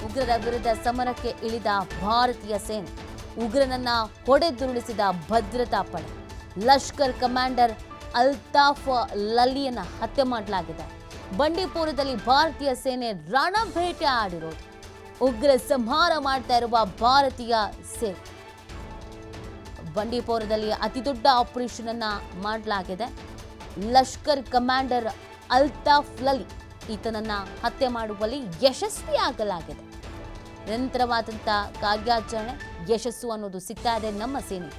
ಉಗ್ರರ ವಿರುದ್ಧ ಸಮರಕ್ಕೆ ಇಳಿದ ಭಾರತೀಯ ಸೇನೆ, ಉಗ್ರನನ್ನ ಹೊಡೆದುರುಳಿಸಿದ ಭದ್ರತಾ ಪಡೆ, ಲಷ್ಕರ್ ಕಮಾಂಡರ್ ಅಲ್ತಾಫ್ ಲಲಿಯನ್ನ ಹತ್ಯೆ ಮಾಡಲಾಗಿದೆ. ಬಂಡೀಪುರದಲ್ಲಿ ಭಾರತೀಯ ಸೇನೆ ರಣಬೇಟೆ ಆಡಿರೋದು, ಉಗ್ರ ಸಂಹಾರ ಮಾಡ್ತಾ ಇರುವ ಭಾರತೀಯ ಸೇನೆ. ಬಂಡೀಪುರದಲ್ಲಿ ಅತಿ ದೊಡ್ಡ ಆಪರೇಷನ್ ಅನ್ನ ಮಾಡಲಾಗಿದೆ. ಲಷ್ಕರ್ ಕಮಾಂಡರ್ ಅಲ್ತಾಫ್ ಲಲಿ ಈತನನ್ನ ಹತ್ಯೆ ಮಾಡುವಲ್ಲಿ ಯಶಸ್ವಿಯಾಗಲಾಗಿದೆ. ನಿರಂತರವಾದಂಥ ಕಾರ್ಯಾಚರಣೆ ಯಶಸ್ಸು ಅನ್ನೋದು ಸಿಗ್ತಾ ಇದೆ ನಮ್ಮ ಸೇನೆ.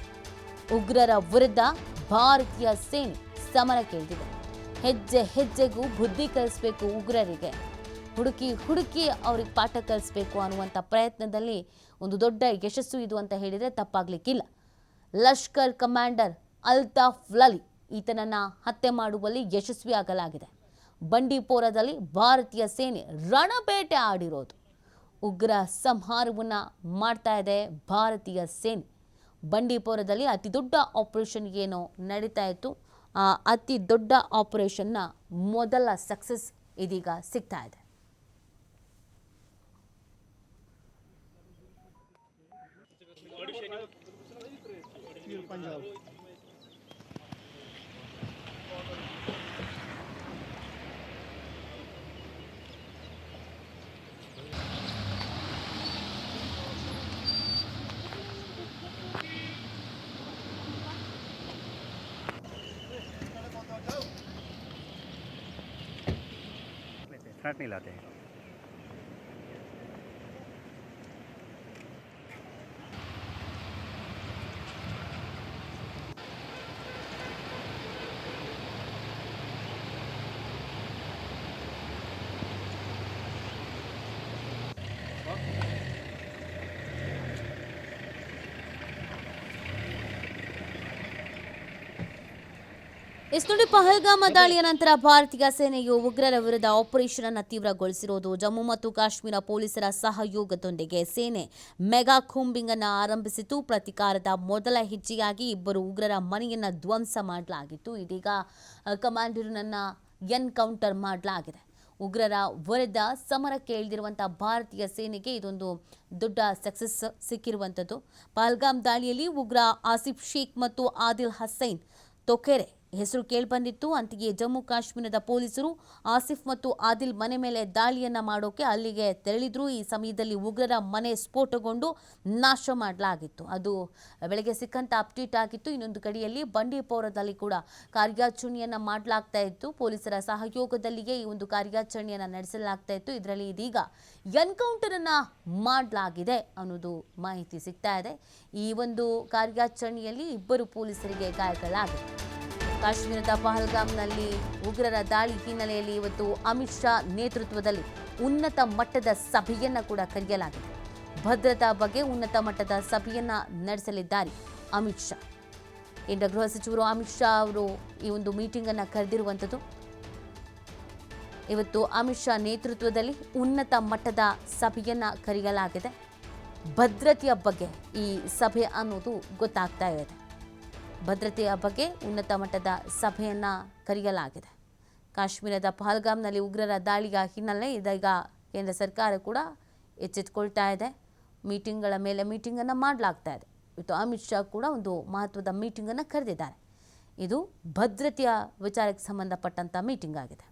ಉಗ್ರರ ವಿರುದ್ಧ ಭಾರತೀಯ ಸೇನೆ ಸಮರಕ್ಕೆ ಇಳಿದಿದೆ. ಹೆಜ್ಜೆ ಹೆಜ್ಜೆಗೂ ಬುದ್ಧಿ ಕಲಿಸಬೇಕು ಉಗ್ರರಿಗೆ, ಹುಡುಕಿ ಅವ್ರಿಗೆ ಪಾಠ ಕಲಿಸಬೇಕು ಅನ್ನುವಂಥ ಪ್ರಯತ್ನದಲ್ಲಿ ಒಂದು ದೊಡ್ಡ ಯಶಸ್ಸು ಇದು ಅಂತ ಹೇಳಿದರೆ ತಪ್ಪಾಗ್ಲಿಕ್ಕಿಲ್ಲ. ಲಷ್ಕರ್ ಕಮಾಂಡರ್ ಅಲ್ತಾಫ್ ಲಲಿ ಈತನನ್ನ ಹತ್ಯೆ ಮಾಡುವಲ್ಲಿ ಯಶಸ್ವಿಯಾಗಲಾಗಿದೆ. ಬಂಡೀಪುರದಲ್ಲಿ ಭಾರತೀಯ ಸೇನೆ ರಣಬೇಟೆ ಆಡಿರೋದು, ಉಗ್ರ ಸಂಹಾರವನ್ನ ಮಾಡ್ತಾ ಇದೆ ಭಾರತೀಯ ಸೇನೆ. ಬಂಡೀಪುರದಲ್ಲಿ ಅತಿ ದೊಡ್ಡ ಆಪರೇಷನ್ ಏನೋ ನಡೀತಾ ಇತ್ತು, ಆ ಅತಿ ದೊಡ್ಡ ಆಪರೇಷನ್ನ ಮೊದಲ ಸಕ್ಸಸ್ ಇದೀಗ ಸಿಗ್ತಾ ಇದೆ. फ्रंट नहीं लाते हैं। ಇಸ್ನುಡಿ ಪಹಲ್ಗಾಮ ದಾಳಿಯ ನಂತರ ಭಾರತೀಯ ಸೇನೆಯು ಉಗ್ರರ ವಿರುದ್ಧ ಆಪರೇಷನ್ ಅನ್ನು ತೀವ್ರಗೊಳಿಸಿರುವುದು. ಜಮ್ಮು ಮತ್ತು ಕಾಶ್ಮೀರ ಪೊಲೀಸರ ಸಹಯೋಗದೊಂದಿಗೆ ಸೇನೆ ಮೆಗಾ ಕೂಂಬಿಂಗ್ ಅನ್ನು ಆರಂಭಿಸಿತು. ಪ್ರತೀಕಾರದ ಮೊದಲ ಹೆಜ್ಜೆಯಾಗಿ ಇಬ್ಬರು ಉಗ್ರರ ಮನೆಯನ್ನ ಧ್ವಂಸ ಮಾಡಲಾಗಿತ್ತು. ಇದೀಗ ಕಮಾಂಡರ್ನನ್ನ ಎನ್ಕೌಂಟರ್ ಮಾಡಲಾಗಿದೆ. ಉಗ್ರರ ವಿರುದ್ಧ ಸಮರಕ್ಕೆ ಇಳಿದಿರುವಂತಹ ಭಾರತೀಯ ಸೇನೆಗೆ ಇದೊಂದು ದೊಡ್ಡ ಸಕ್ಸಸ್ ಸಿಕ್ಕಿರುವಂಥದ್ದು. ಪಹಲ್ಗಾಮ್ ದಾಳಿಯಲ್ಲಿ ಉಗ್ರ ಆಸಿಫ್ ಶೇಖ್ ಮತ್ತು ಆದಿಲ್ ಹಸೈನ್ ತೊಕೆರೆ ಹೆಸರು ಕೇಳಿಬಂದಿತ್ತು. ಅಂತೆಯೇ ಜಮ್ಮು ಕಾಶ್ಮೀರದ ಪೊಲೀಸರು ಆಸಿಫ್ ಮತ್ತು ಆದಿಲ್ ಮನೆ ಮೇಲೆ ದಾಳಿಯನ್ನ ಮಾಡೋಕೆ ಅಲ್ಲಿಗೆ ತೆರಳಿದ್ರು. ಈ ಸಮಯದಲ್ಲಿ ಉಗ್ರರ ಮನೆ ಸ್ಫೋಟಗೊಂಡು ನಾಶ ಮಾಡಲಾಗಿತ್ತು. ಅದು ಬೆಳಗ್ಗೆ ಸಿಕ್ಕಂತ ಅಪ್ಡೇಟ್ ಆಗಿತ್ತು. ಇನ್ನೊಂದು ಕಡೆಯಲ್ಲಿ ಬಂಡೀಪುರದಲ್ಲಿ ಕೂಡ ಕಾರ್ಯಾಚರಣೆಯನ್ನ ಮಾಡಲಾಗ್ತಾ ಇತ್ತು. ಪೊಲೀಸರ ಸಹಯೋಗದಲ್ಲಿಯೇ ಈ ಒಂದು ಕಾರ್ಯಾಚರಣೆಯನ್ನ ನಡೆಸಲಾಗ್ತಾ ಇತ್ತು. ಇದರಲ್ಲಿ ಇದೀಗ ಎನ್ಕೌಂಟರ್ ಅನ್ನ ಮಾಡಲಾಗಿದೆ ಅನ್ನೋದು ಮಾಹಿತಿ ಸಿಗ್ತಾ ಇದೆ. ಈ ಒಂದು ಕಾರ್ಯಾಚರಣೆಯಲ್ಲಿ ಇಬ್ಬರು ಪೊಲೀಸರಿಗೆ ಗಾಯಗಳಾಗಿದೆ. ಕಾಶ್ಮೀರದ ಪಹಲ್ಗಾಮ್ನಲ್ಲಿ ಉಗ್ರರ ದಾಳಿ ಹಿನ್ನೆಲೆಯಲ್ಲಿ ಇವತ್ತು ಅಮಿತ್ ಶಾ ನೇತೃತ್ವದಲ್ಲಿ ಉನ್ನತ ಮಟ್ಟದ ಸಭೆಯನ್ನ ಕೂಡ ಕರೆಯಲಾಗಿದೆ. ಭದ್ರತಾ ಬಗ್ಗೆ ಉನ್ನತ ಮಟ್ಟದ ಸಭೆಯನ್ನ ನಡೆಸಲಿದ್ದಾರೆ ಅಮಿತ್ ಶಾ. ಕೇಂದ್ರ ಗೃಹ ಸಚಿವರು ಅಮಿತ್ ಶಾ ಅವರು ಈ ಒಂದು ಮೀಟಿಂಗ್ ಅನ್ನ ಕರೆದಿರುವಂಥದ್ದು. ಇವತ್ತು ಅಮಿತ್ ಶಾ ನೇತೃತ್ವದಲ್ಲಿ ಉನ್ನತ ಮಟ್ಟದ ಸಭೆಯನ್ನ ಕರೆಯಲಾಗಿದೆ. ಭದ್ರತೆಯ ಬಗ್ಗೆ ಈ ಸಭೆ ಅನ್ನೋದು ಗೊತ್ತಾಗ್ತಾ ಇದೆ. ಭದ್ರತೆಯ ಬಗ್ಗೆ ಉನ್ನತ ಮಟ್ಟದ ಸಭೆಯನ್ನ ಕರೆಯಲಾಗಿದೆ. ಕಾಶ್ಮೀರದ ಪಹಲ್ಗಾಮ್ನಲ್ಲಿ ಉಗ್ರರ ದಾಳಿಯ ಹಿನ್ನೆಲೆ ಇದೀಗ ಕೇಂದ್ರ ಸರ್ಕಾರ ಕೂಡ ಎಚ್ಚೆತ್ತುಕೊಳ್ತಾ ಇದೆ. ಮೀಟಿಂಗ್ಗಳ ಮೇಲೆ ಮೀಟಿಂಗನ್ನು ಮಾಡಲಾಗ್ತಾ ಇದೆ. ಇವತ್ತು ಅಮಿತ್ ಶಾ ಕೂಡ ಒಂದು ಮಹತ್ವದ ಮೀಟಿಂಗನ್ನು ಕರೆದಿದ್ದಾರೆ. ಇದು ಭದ್ರತೆಯ ವಿಚಾರಕ್ಕೆ ಸಂಬಂಧಪಟ್ಟಂಥ ಮೀಟಿಂಗ್ ಆಗಿದೆ.